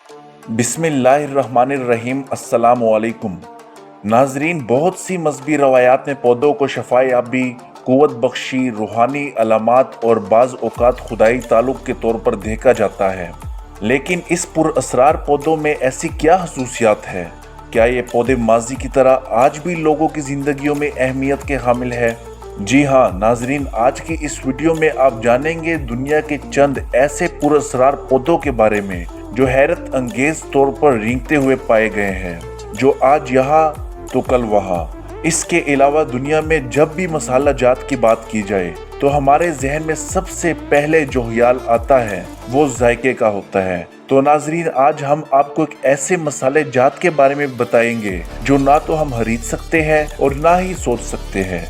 बिस्मिल्लाहिर्रहमानिर्रहीम अस्सलाम वालेकुम। नाजरीन, बहुत सी मजहबी रवायात में पौधों को शफायाबी, कुव्वत बख्शी, रूहानी अलामात और बाज़ औक़ात खुदाई ताल्लुक़ के तौर पर देखा जाता है। लेकिन इस पुरअसरार पौधों में ऐसी क्या खसूसियात है? क्या ये पौधे माजी की तरह आज भी लोगों की ज़िंदगियों में अहमियत के हामिल है? जी हाँ नाजरीन, आज की इस वीडियो में आप जानेंगे दुनिया के चंद ऐसे पुरअसरार पौधों के बारे में जो हैरत अंगेज तौर पर रेंगते हुए पाए गए हैं, जो आज यहाँ तो कल वहाँ। इसके अलावा दुनिया में जब भी मसाला जात की बात की जाए तो हमारे जहन में सबसे पहले जो ख्याल आता है वो जायके का होता है। तो नाजरीन, आज हम आपको एक ऐसे मसाले जात के बारे में बताएंगे जो ना तो हम खरीद सकते हैं और ना ही सोच सकते हैं।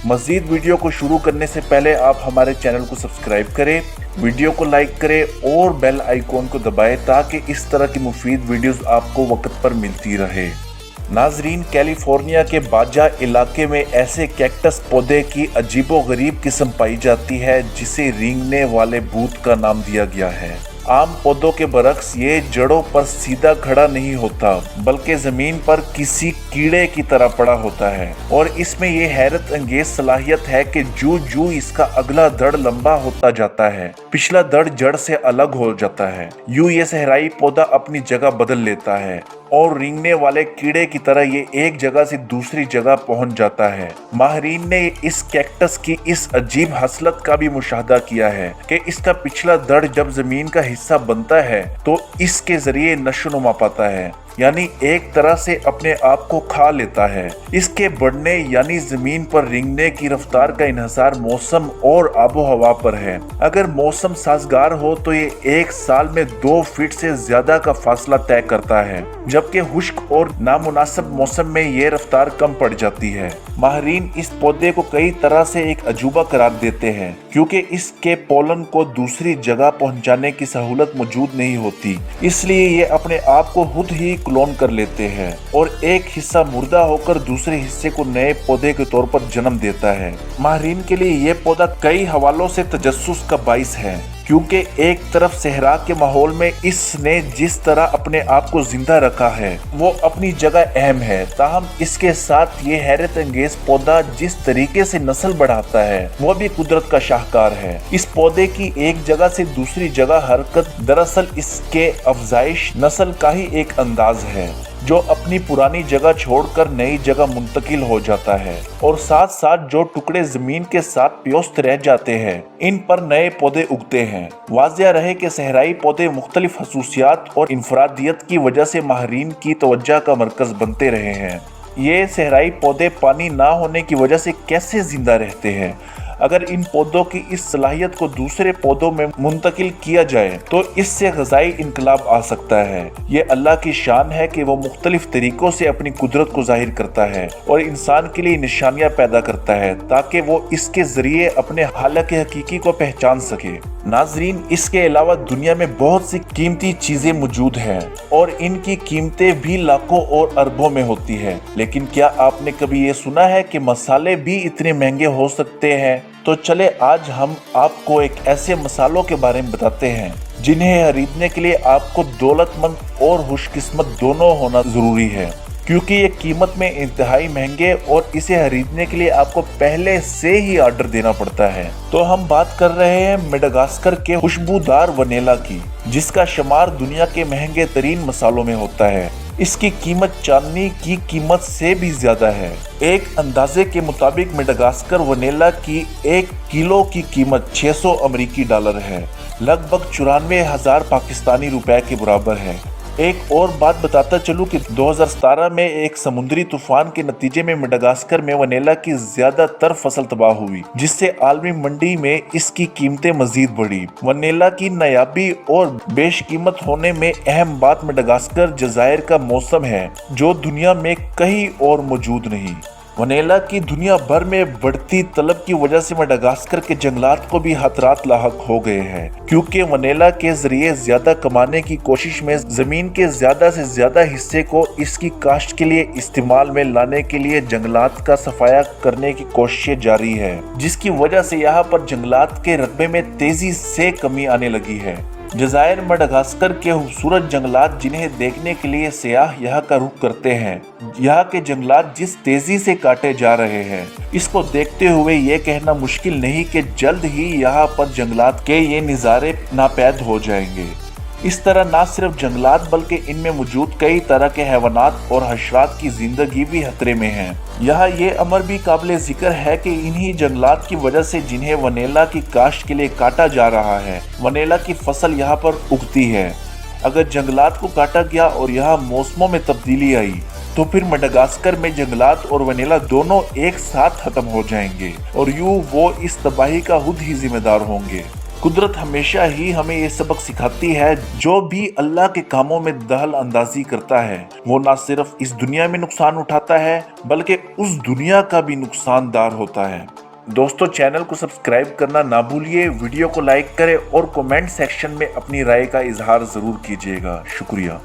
मज़ीद वीडियो को शुरू करने से पहले आप हमारे चैनल को सब्सक्राइब करें, वीडियो को लाइक करें और बेल आइकॉन को दबाएं ताकि इस तरह की मुफीद वीडियोस आपको वक्त पर मिलती रहे। नाजरीन, कैलिफोर्निया के बाजा इलाके में ऐसे कैक्टस पौधे की अजीबोगरीब किस्म पाई जाती है जिसे रेंगने वाले भूत का नाम दिया गया है। आम पौधों के बरक्स ये जड़ों पर सीधा खड़ा नहीं होता बल्कि जमीन पर किसी कीड़े की तरह पड़ा होता है, और इसमें ये हैरत अंगेज सलाहियत है कि जू इसका अगला दड़ लंबा होता जाता है, पिछला दड़ जड़ से अलग हो जाता है। यूं ये सहराई पौधा अपनी जगह बदल लेता है और रेंगने वाले कीड़े की तरह ये एक जगह से दूसरी जगह पहुंच जाता है। माहिरीन ने इस कैक्टस की इस अजीब हसलत का भी मुशाहदा किया है कि इसका पिछला दड़ जब जमीन का हिस्सा बनता है तो इसके जरिए नशोनुमा पाता है, यानी एक तरह से अपने आप को खा लेता है। इसके बढ़ने यानी जमीन पर रेंगने की रफ्तार का इन्हिसार मौसम और आबो हवा पर है। अगर मौसम साजगार हो तो ये एक साल में 2 फीट से ज्यादा का फासला तय करता है, जबकि खुश्क और नामुनासिब मौसम में ये रफ्तार कम पड़ जाती है। माहिरीन इस पौधे को कई तरह से एक अजूबा करार देते हैं क्योंकि इसके पोलन को दूसरी जगह पहुंचाने की सहूलत मौजूद नहीं होती, इसलिए ये अपने आप को खुद ही क्लोन कर लेते हैं और एक हिस्सा मुर्दा होकर दूसरे हिस्से को नए पौधे के तौर पर जन्म देता है। माहिरीन के लिए ये पौधा कई हवालों से तजस्सुस का बाइस है, क्योंकि एक तरफ सहरा के माहौल में इसने जिस तरह अपने आप को जिंदा रखा है वो अपनी जगह अहम है, ताहम इसके साथ ये हैरत अंगेज पौधा जिस तरीके से नस्ल बढ़ाता है वो भी कुदरत का शाहकार है। इस पौधे की एक जगह से दूसरी जगह हरकत दरअसल इसके अफजाइश नस्ल का ही एक अंदाज है, जो अपनी पुरानी जगह छोड़कर नई जगह मुंतकिल हो जाता है, और साथ साथ जो टुकड़े जमीन के साथ प्योस्त रह जाते हैं इन पर नए पौधे उगते हैं। वाज़िया रहे कि सहराई पौधे मुख्तलिफ खसूसियात और इंफरादियत की वजह से माहिरीन की तवज्जो का मरकज बनते रहे हैं। ये सहराई पौधे पानी ना होने की वजह से कैसे जिंदा रहते हैं? अगर इन पौधों की इस सलाहियत को दूसरे पौधों में मुंतकिल किया जाए तो इससे ग़िज़ाई इनकलाब आ सकता है। ये अल्लाह की शान है कि वो मुख्तलिफ तरीकों से अपनी कुदरत को जाहिर करता है और इंसान के लिए निशानियां पैदा करता है ताकि वो इसके जरिए अपने हालत हकीकी को पहचान सके। नाजरीन, इसके अलावा दुनिया में बहुत सी कीमती चीजें मौजूद हैं और इनकी कीमतें भी लाखों और अरबों में होती है, लेकिन क्या आपने कभी ये सुना है कि मसाले भी इतने महंगे हो सकते हैं? तो चले आज हम आपको एक ऐसे मसालों के बारे में बताते हैं जिन्हें खरीदने के लिए आपको दौलतमंद और खुशकिस्मत दोनों होना जरूरी है, क्योंकि ये कीमत में इंतहाई महंगे और इसे खरीदने के लिए आपको पहले से ही ऑर्डर देना पड़ता है। तो हम बात कर रहे हैं मेडागास्कर के खुशबूदार वनीला की, जिसका शुमार दुनिया के महंगे तरीन मसालों में होता है। इसकी कीमत चांदनी की कीमत से भी ज्यादा है। एक अंदाजे के मुताबिक मेडागास्कर वनीला की 1 किलो की कीमत 600 अमेरिकी डॉलर है, लगभग 94,000 पाकिस्तानी रुपए के बराबर है। एक और बात बताता चलूं कि 2017 में एक समुद्री तूफान के नतीजे में मेडागास्कर में वनीला की ज्यादातर फसल तबाह हुई, जिससे आलमी मंडी में इसकी कीमतें मजीद बढ़ी। वनीला की नायाबी और बेशकीमत होने में अहम बात मेडागास्कर जज़ायर का मौसम है, जो दुनिया में कहीं और मौजूद नहीं। वनीला की दुनिया भर में बढ़ती तलब की वजह से मेडागास्कर के जंगलात को भी खतरात लाहक हो गए हैं, क्योंकि वनीला के जरिए ज्यादा कमाने की कोशिश में जमीन के ज्यादा से ज्यादा हिस्से को इसकी काश्त के लिए इस्तेमाल में लाने के लिए जंगलात का सफाया करने की कोशिशें जारी है, जिसकी वजह से यहाँ पर जंगलात के रकबे में तेजी से कमी आने लगी है। जज़ायर मडागास्कर के खूबसूरत जंगलात जिन्हें देखने के लिए सयाह यहाँ का रुख करते हैं। यहाँ के जंगलात जिस तेजी से काटे जा रहे हैं, इसको देखते हुए ये कहना मुश्किल नहीं कि जल्द ही यहाँ पर जंगलात के ये नज़ारे नापैद हो जाएंगे। इस तरह ना सिर्फ जंगलात बल्कि इनमें मौजूद कई तरह के हैवानात और हशरात की जिंदगी भी खतरे में है। यहाँ ये अमर भी काबिल जिक्र है कि इन्हीं जंगलात की वजह से जिन्हें वनीला की काश्त के लिए काटा जा रहा है, वनीला की फसल यहाँ पर उगती है। अगर जंगलात को काटा गया और यहाँ मौसमों में तब्दीली आई तो फिर मडागास्कर में जंगलात और वनीला दोनों एक साथ खत्म हो जाएंगे और यूं वो इस तबाही का खुद ही जिम्मेदार होंगे। कुदरत हमेशा ही हमें ये सबक सिखाती है, जो भी अल्लाह के कामों में दखल अंदाजी करता है वो ना सिर्फ इस दुनिया में नुकसान उठाता है बल्कि उस दुनिया का भी नुकसानदार होता है। दोस्तों, चैनल को सब्सक्राइब करना ना भूलिए, वीडियो को लाइक करें और कमेंट सेक्शन में अपनी राय का इजहार जरूर कीजिएगा। शुक्रिया।